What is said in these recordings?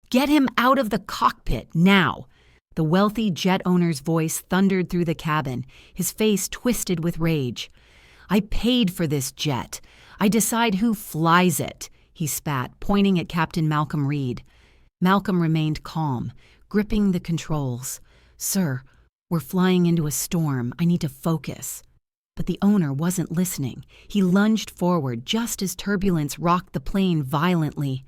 Get him out of the cockpit, now! The wealthy jet owner's voice thundered through the cabin, his face twisted with rage. I paid for this jet. I decide who flies it, he spat, pointing at Captain Malcolm Reed. Malcolm remained calm, gripping the controls. Sir, we're flying into a storm. I need to focus. But the owner wasn't listening. He lunged forward just as turbulence rocked the plane violently.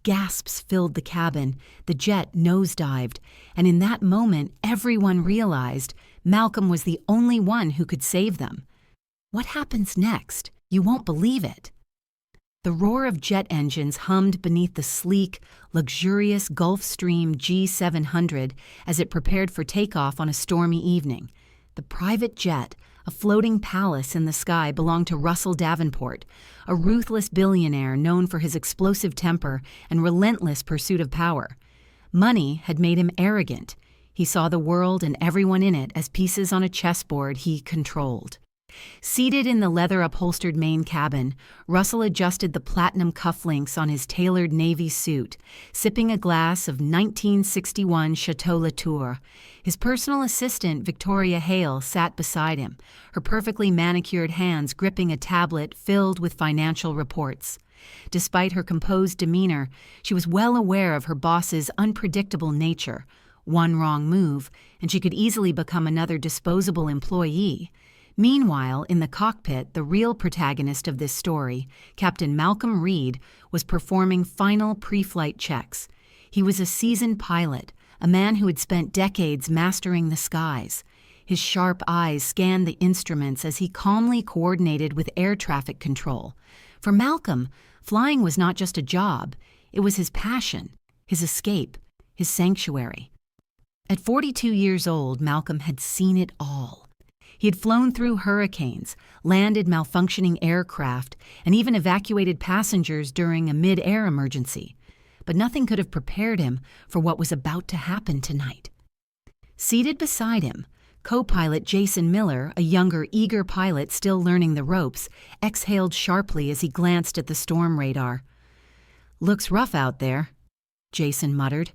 Gasps filled the cabin, the jet nosedived, and in that moment everyone realized Malcolm was the only one who could save them. What happens next? You won't believe it. The roar of jet engines hummed beneath the sleek, luxurious Gulfstream G700 as it prepared for takeoff on a stormy evening. The private jet, a floating palace in the sky, belonged to Russell Davenport, a ruthless billionaire known for his explosive temper and relentless pursuit of power. Money had made him arrogant. He saw the world and everyone in it as pieces on a chessboard he controlled. Seated in the leather-upholstered main cabin, Russell adjusted the platinum cufflinks on his tailored navy suit, sipping a glass of 1961 Chateau Latour. His personal assistant, Victoria Hale, sat beside him, her perfectly manicured hands gripping a tablet filled with financial reports. Despite her composed demeanor, she was well aware of her boss's unpredictable nature. One wrong move, and she could easily become another disposable employee. Meanwhile, in the cockpit, the real protagonist of this story, Captain Malcolm Reed, was performing final pre-flight checks. He was a seasoned pilot, a man who had spent decades mastering the skies. His sharp eyes scanned the instruments as he calmly coordinated with air traffic control. For Malcolm, flying was not just a job, it was his passion, his escape, his sanctuary. At 42 years old, Malcolm had seen it all. He had flown through hurricanes, landed malfunctioning aircraft, and even evacuated passengers during a mid-air emergency. But nothing could have prepared him for what was about to happen tonight. Seated beside him, co-pilot Jason Miller, a younger, eager pilot still learning the ropes, exhaled sharply as he glanced at the storm radar. "Looks rough out there," Jason muttered.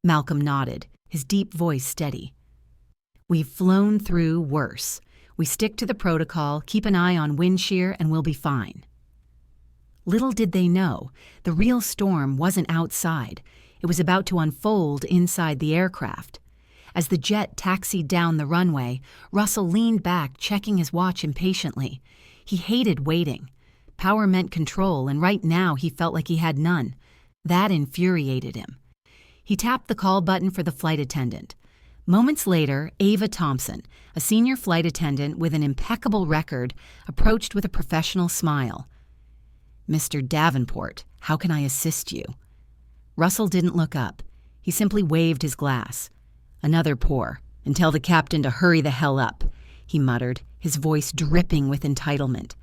Malcolm nodded, his deep voice steady. "We've flown through worse. We stick to the protocol, keep an eye on wind shear, and we'll be fine." Little did they know, the real storm wasn't outside. It was about to unfold inside the aircraft. As the jet taxied down the runway, Russell leaned back, checking his watch impatiently. He hated waiting. Power meant control, and right now he felt like he had none. That infuriated him. He tapped the call button for the flight attendant. Moments later, Ava Thompson, a senior flight attendant with an impeccable record, approached with a professional smile. "Mr. Davenport, how can I assist you?" Russell didn't look up. He simply waved his glass. "Another pour, and tell the captain to hurry the hell up," he muttered, his voice dripping with entitlement.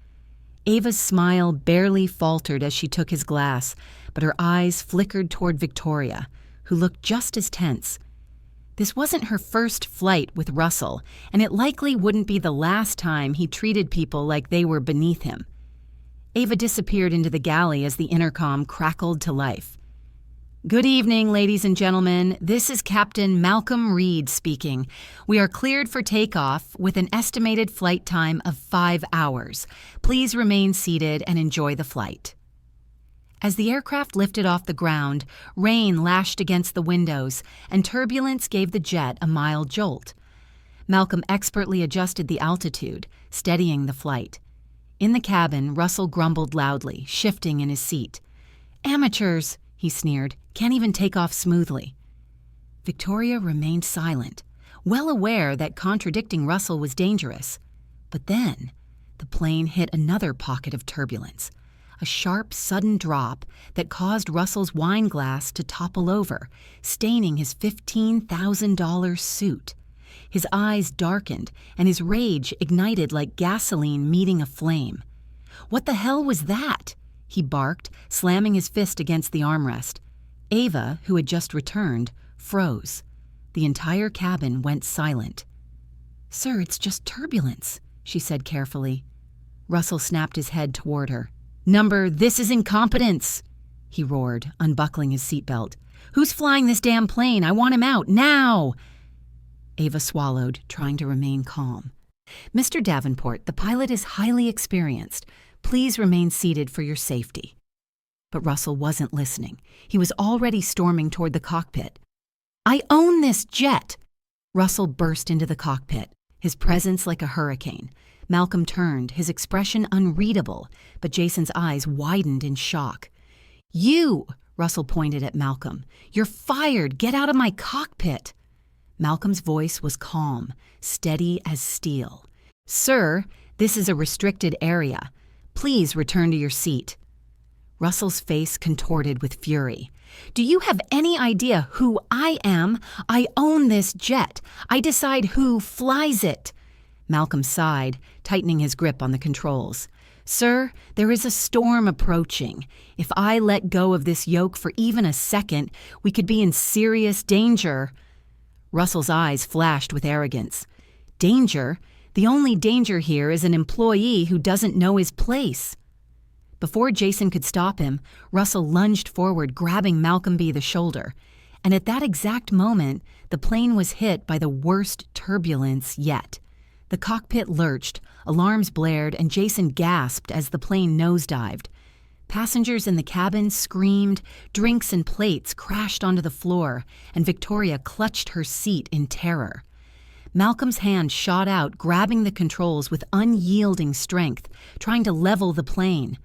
Ava's smile barely faltered as she took his glass, but her eyes flickered toward Victoria, who looked just as tense. This wasn't her first flight with Russell, and it likely wouldn't be the last time he treated people like they were beneath him. Ava disappeared into the galley as the intercom crackled to life. "Good evening, ladies and gentlemen. This is Captain Malcolm Reed speaking. We are cleared for takeoff with an estimated flight time of 5 hours. Please remain seated and enjoy the flight." As the aircraft lifted off the ground, rain lashed against the windows, and turbulence gave the jet a mild jolt. Malcolm expertly adjusted the altitude, steadying the flight. In the cabin, Russell grumbled loudly, shifting in his seat. "Amateurs," he sneered, "can't even take off smoothly." Victoria remained silent, well aware that contradicting Russell was dangerous. But then, the plane hit another pocket of turbulence. A sharp, sudden drop that caused Russell's wine glass to topple over, staining his $15,000 suit. His eyes darkened, and his rage ignited like gasoline meeting a flame. "What the hell was that?" he barked, slamming his fist against the armrest. Ava, who had just returned, froze. The entire cabin went silent. "Sir, it's just turbulence," she said carefully. Russell snapped his head toward her. "Number, this is incompetence!" he roared, unbuckling his seatbelt. Who's flying this damn plane? I want him out, now! Ava swallowed, trying to remain calm. Mr. Davenport, the pilot is highly experienced. Please remain seated for your safety. But Russell wasn't listening. He was already storming toward the cockpit. I own this jet! Russell burst into the cockpit, his presence like a hurricane. Malcolm turned, his expression unreadable, but Jason's eyes widened in shock. You! Russell pointed at Malcolm. You're fired! Get out of my cockpit! Malcolm's voice was calm, steady as steel. Sir, this is a restricted area. Please return to your seat. Russell's face contorted with fury. Do you have any idea who I am? I own this jet. I decide who flies it. Malcolm sighed, tightening his grip on the controls. Sir, there is a storm approaching. If I let go of this yoke for even a second, we could be in serious danger. Russell's eyes flashed with arrogance. Danger? The only danger here is an employee who doesn't know his place. Before Jason could stop him, Russell lunged forward, grabbing Malcolm by the shoulder. And at that exact moment, the plane was hit by the worst turbulence yet. The cockpit lurched, alarms blared, and Jason gasped as the plane nosedived. Passengers in the cabin screamed, drinks and plates crashed onto the floor, and Victoria clutched her seat in terror. Malcolm's hand shot out, grabbing the controls with unyielding strength, trying to level the plane.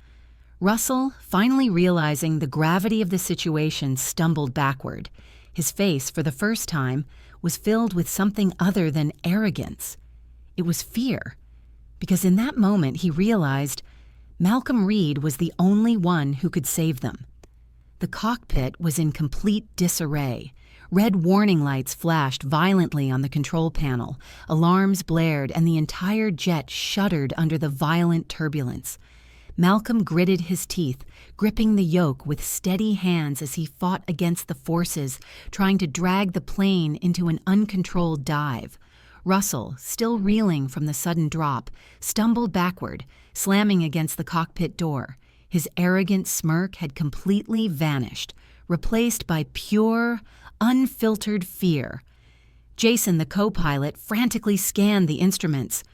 Russell, finally realizing the gravity of the situation, stumbled backward. His face, for the first time, was filled with something other than arrogance. It was fear, because in that moment he realized Malcolm Reed was the only one who could save them. The cockpit was in complete disarray. Red warning lights flashed violently on the control panel, alarms blared, and the entire jet shuddered under the violent turbulence. Malcolm gritted his teeth, gripping the yoke with steady hands as he fought against the forces trying to drag the plane into an uncontrolled dive. Russell, still reeling from the sudden drop, stumbled backward, slamming against the cockpit door. His arrogant smirk had completely vanished, replaced by pure, unfiltered fear. Jason, the co-pilot, frantically scanned the instruments.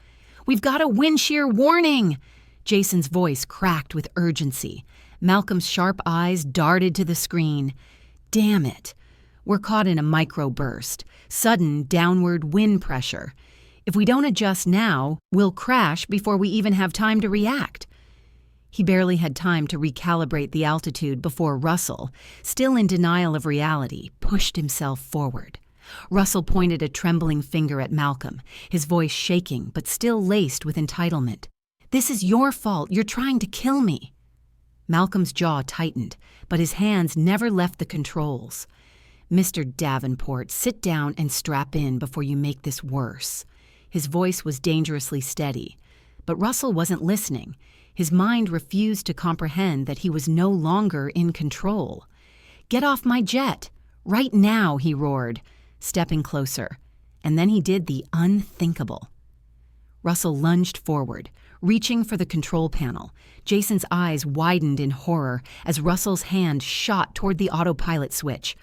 "We've got a wind shear warning!" Jason's voice cracked with urgency. Malcolm's sharp eyes darted to the screen. Damn it. We're caught in a microburst, sudden downward wind pressure. If we don't adjust now, we'll crash before we even have time to react. He barely had time to recalibrate the altitude before Russell, still in denial of reality, pushed himself forward. Russell pointed a trembling finger at Malcolm, his voice shaking but still laced with entitlement. "This is your fault. You're trying to kill me." Malcolm's jaw tightened, but his hands never left the controls. "Mr. Davenport, sit down and strap in before you make this worse." His voice was dangerously steady, but Russell wasn't listening. His mind refused to comprehend that he was no longer in control. "Get off my jet! Right now!" he roared, stepping closer. And then he did the unthinkable. Russell lunged forward, reaching for the control panel. Jason's eyes widened in horror as Russell's hand shot toward the autopilot switch.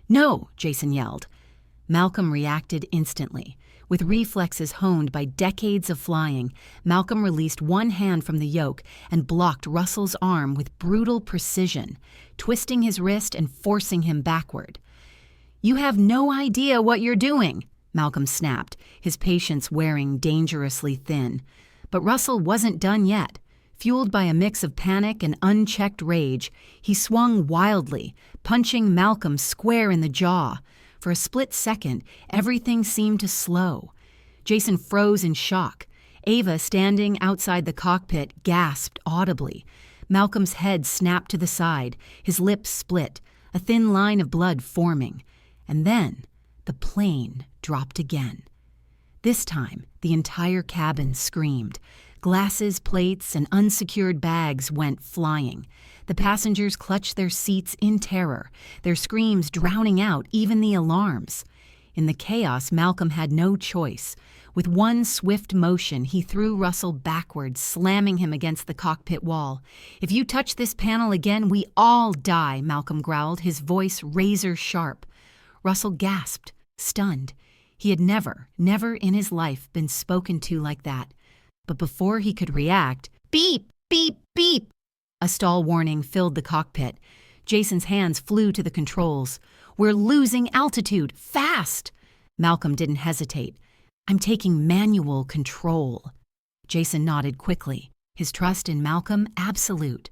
"No!" Jason yelled. Malcolm reacted instantly. With reflexes honed by decades of flying, Malcolm released one hand from the yoke and blocked Russell's arm with brutal precision, twisting his wrist and forcing him backward. "You have no idea what you're doing," Malcolm snapped, his patience wearing dangerously thin. But Russell wasn't done yet. Fueled by a mix of panic and unchecked rage, he swung wildly, punching Malcolm square in the jaw. For a split second, everything seemed to slow. Jason froze in shock. Ava, standing outside the cockpit, gasped audibly. Malcolm's head snapped to the side, his lips split, a thin line of blood forming. And then the plane dropped again. This time, the entire cabin screamed. Glasses, plates, and unsecured bags went flying. The passengers clutched their seats in terror, their screams drowning out even the alarms. In the chaos, Malcolm had no choice. With one swift motion, he threw Russell backwards, slamming him against the cockpit wall. "If you touch this panel again, we all die," Malcolm growled, his voice razor-sharp. Russell gasped, stunned. He had never in his life been spoken to like that. But before he could react, beep, beep, beep! A stall warning filled the cockpit. Jason's hands flew to the controls. "We're losing altitude! Fast!" Malcolm didn't hesitate. "I'm taking manual control." Jason nodded quickly, his trust in Malcolm absolute.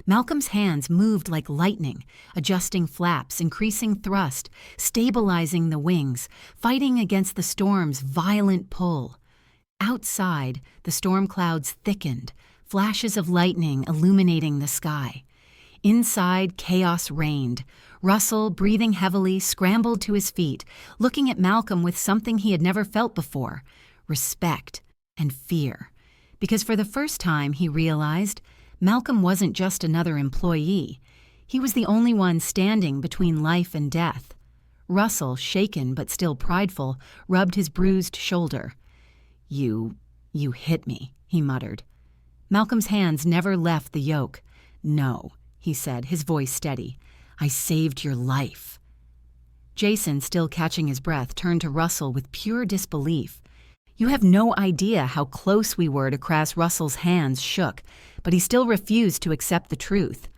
Malcolm's hands moved like lightning, adjusting flaps, increasing thrust, stabilizing the wings, fighting against the storm's violent pull. Outside, the storm clouds thickened, flashes of lightning illuminating the sky. Inside, chaos reigned. Russell, breathing heavily, scrambled to his feet, looking at Malcolm with something he had never felt before: respect and fear. Because for the first time, he realized, Malcolm wasn't just another employee. He was the only one standing between life and death. Russell, shaken but still prideful, rubbed his bruised shoulder. You hit me," he muttered. Malcolm's hands never left the yoke. "No," he said, his voice steady. "I saved your life." Jason, still catching his breath, turned to Russell with pure disbelief. You have no idea how close we were to crash. Russell's hands shook, but he still refused to accept the truth.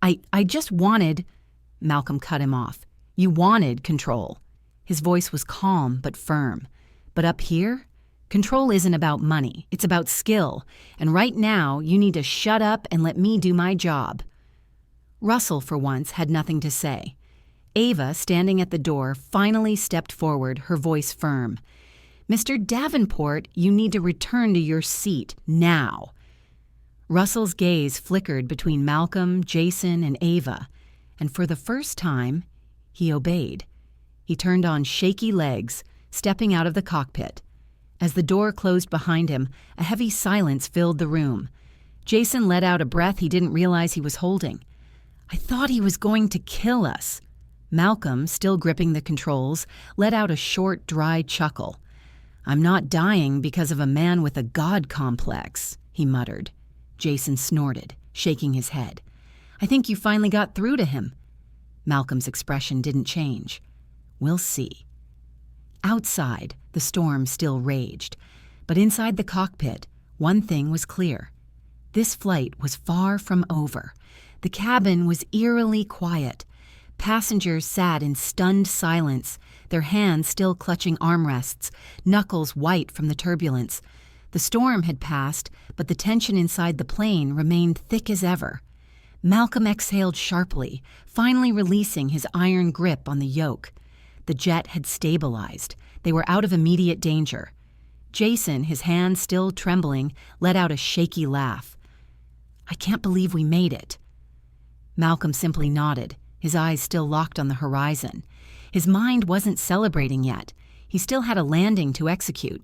I just wanted—" Malcolm cut him off. "You wanted control." His voice was calm but firm. "But up here, control isn't about money. It's about skill. And right now, you need to shut up and let me do my job." Russell, for once, had nothing to say. Ava, standing at the door, finally stepped forward, her voice firm. "Mr. Davenport, you need to return to your seat, now." Russell's gaze flickered between Malcolm, Jason, and Ava, and for the first time, he obeyed. He turned on shaky legs, stepping out of the cockpit. As the door closed behind him, a heavy silence filled the room. Jason let out a breath he didn't realize he was holding. "I thought he was going to kill us." Malcolm, still gripping the controls, let out a short, dry chuckle. "I'm not dying because of a man with a god complex," he muttered. Jason snorted, shaking his head. "I think you finally got through to him." Malcolm's expression didn't change. "We'll see." Outside, the storm still raged, but inside the cockpit, one thing was clear. This flight was far from over. The cabin was eerily quiet. Passengers sat in stunned silence, their hands still clutching armrests, knuckles white from the turbulence. The storm had passed, but the tension inside the plane remained thick as ever. Malcolm exhaled sharply, finally releasing his iron grip on the yoke. The jet had stabilized. They were out of immediate danger. Jason, his hands still trembling, let out a shaky laugh. "I can't believe we made it." Malcolm simply nodded, his eyes still locked on the horizon. His mind wasn't celebrating yet. He still had a landing to execute.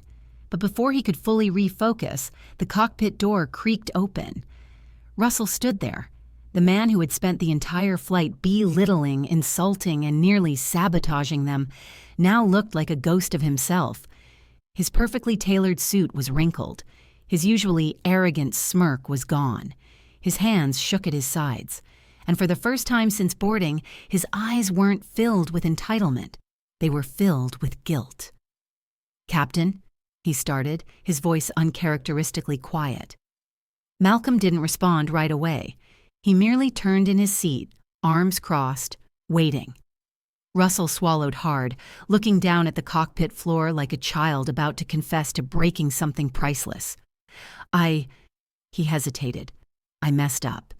But before he could fully refocus, the cockpit door creaked open. Russell stood there. The man who had spent the entire flight belittling, insulting, and nearly sabotaging them now looked like a ghost of himself. His perfectly tailored suit was wrinkled. His usually arrogant smirk was gone. His hands shook at his sides. And for the first time since boarding, his eyes weren't filled with entitlement. They were filled with guilt. "Captain," he started, his voice uncharacteristically quiet. Malcolm didn't respond right away. He merely turned in his seat, arms crossed, waiting. Russell swallowed hard, looking down at the cockpit floor like a child about to confess to breaking something priceless. He hesitated. "I messed up."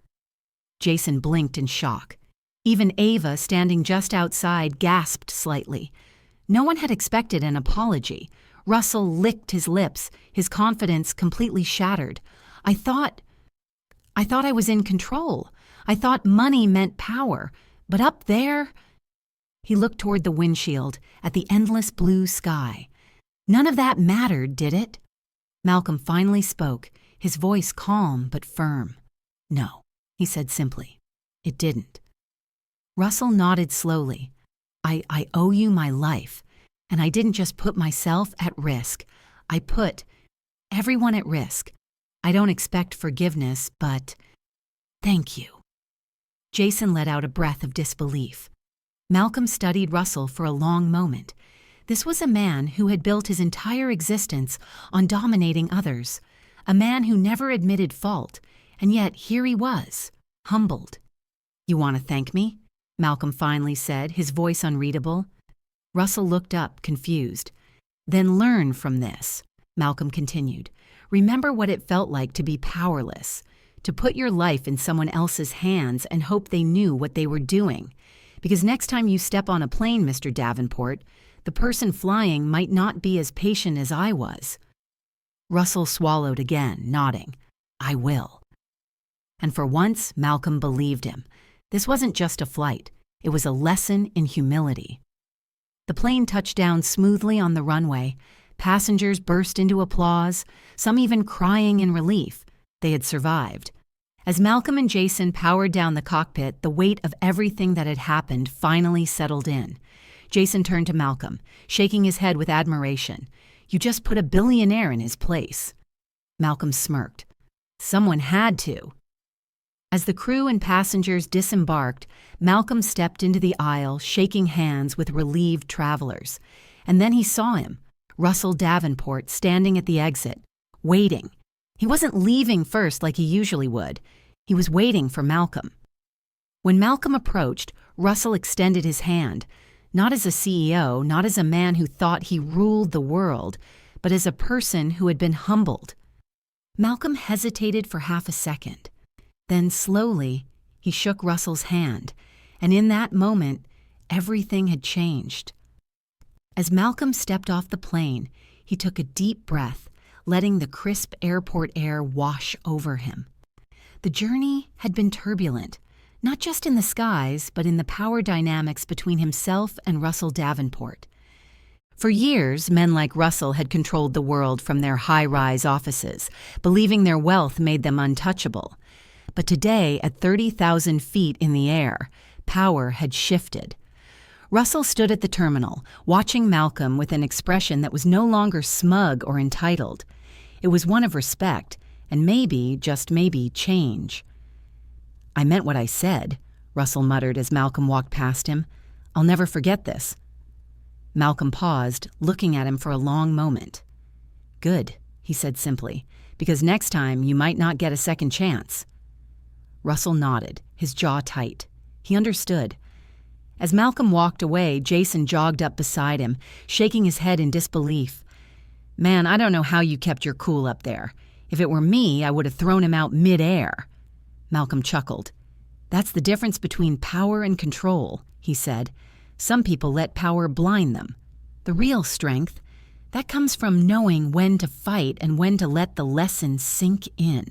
Jason blinked in shock. Even Ava, standing just outside, gasped slightly. No one had expected an apology. Russell licked his lips, his confidence completely shattered. I thought I was in control. I thought money meant power. But up there—" He looked toward the windshield, at the endless blue sky. "None of that mattered, did it?" Malcolm finally spoke, his voice calm but firm. "No," he said simply. "It didn't." Russell nodded slowly. I owe you my life. And I didn't just put myself at risk. I put everyone at risk. I don't expect forgiveness, but thank you." Jason let out a breath of disbelief. Malcolm studied Russell for a long moment. This was a man who had built his entire existence on dominating others, a man who never admitted fault, and yet here he was, humbled. "You want to thank me?" Malcolm finally said, his voice unreadable. Russell looked up, confused. "Then learn from this," Malcolm continued. "Remember what it felt like to be powerless, to put your life in someone else's hands and hope they knew what they were doing. Because next time you step on a plane, Mr. Davenport, the person flying might not be as patient as I was." Russell swallowed again, nodding. "I will." And for once, Malcolm believed him. This wasn't just a flight. It was a lesson in humility. The plane touched down smoothly on the runway. Passengers burst into applause, some even crying in relief. They had survived. As Malcolm and Jason powered down the cockpit, the weight of everything that had happened finally settled in. Jason turned to Malcolm, shaking his head with admiration. "You just put a billionaire in his place." Malcolm smirked. "Someone had to." As the crew and passengers disembarked, Malcolm stepped into the aisle, shaking hands with relieved travelers. And then he saw him, Russell Davenport, standing at the exit, waiting. He wasn't leaving first like he usually would. He was waiting for Malcolm. When Malcolm approached, Russell extended his hand, not as a CEO, not as a man who thought he ruled the world, but as a person who had been humbled. Malcolm hesitated for half a second. Then slowly, he shook Russell's hand, and in that moment, everything had changed. As Malcolm stepped off the plane, he took a deep breath, letting the crisp airport air wash over him. The journey had been turbulent, not just in the skies, but in the power dynamics between himself and Russell Davenport. For years, men like Russell had controlled the world from their high-rise offices, believing their wealth made them untouchable. But today, at 30,000 feet in the air, power had shifted. Russell stood at the terminal, watching Malcolm with an expression that was no longer smug or entitled. It was one of respect, and maybe, just maybe, change. "I meant what I said," Russell muttered as Malcolm walked past him. "I'll never forget this." Malcolm paused, looking at him for a long moment. "Good," he said simply, "because next time you might not get a second chance." Russell nodded, his jaw tight. He understood. As Malcolm walked away, Jason jogged up beside him, shaking his head in disbelief. "Man, I don't know how you kept your cool up there. If it were me, I would have thrown him out mid-air." Malcolm chuckled. "That's the difference between power and control," he said. "Some people let power blind them. The real strength, that comes from knowing when to fight and when to let the lesson sink in."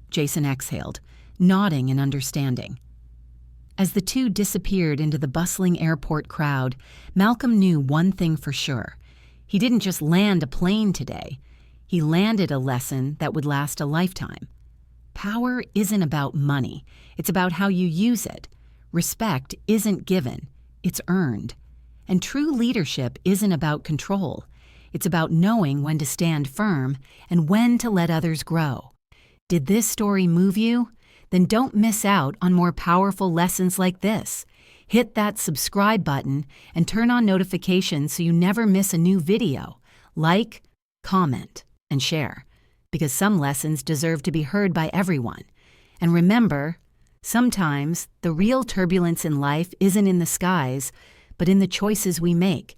Jason exhaled, nodding in understanding. As the two disappeared into the bustling airport crowd, Malcolm knew one thing for sure. He didn't just land a plane today. He landed a lesson that would last a lifetime. Power isn't about money. It's about how you use it. Respect isn't given. It's earned. And true leadership isn't about control. It's about knowing when to stand firm and when to let others grow. Did this story move you? Then don't miss out on more powerful lessons like this. Hit that subscribe button and turn on notifications so you never miss a new video. Like, comment, and share, because some lessons deserve to be heard by everyone. And remember, sometimes the real turbulence in life isn't in the skies, but in the choices we make.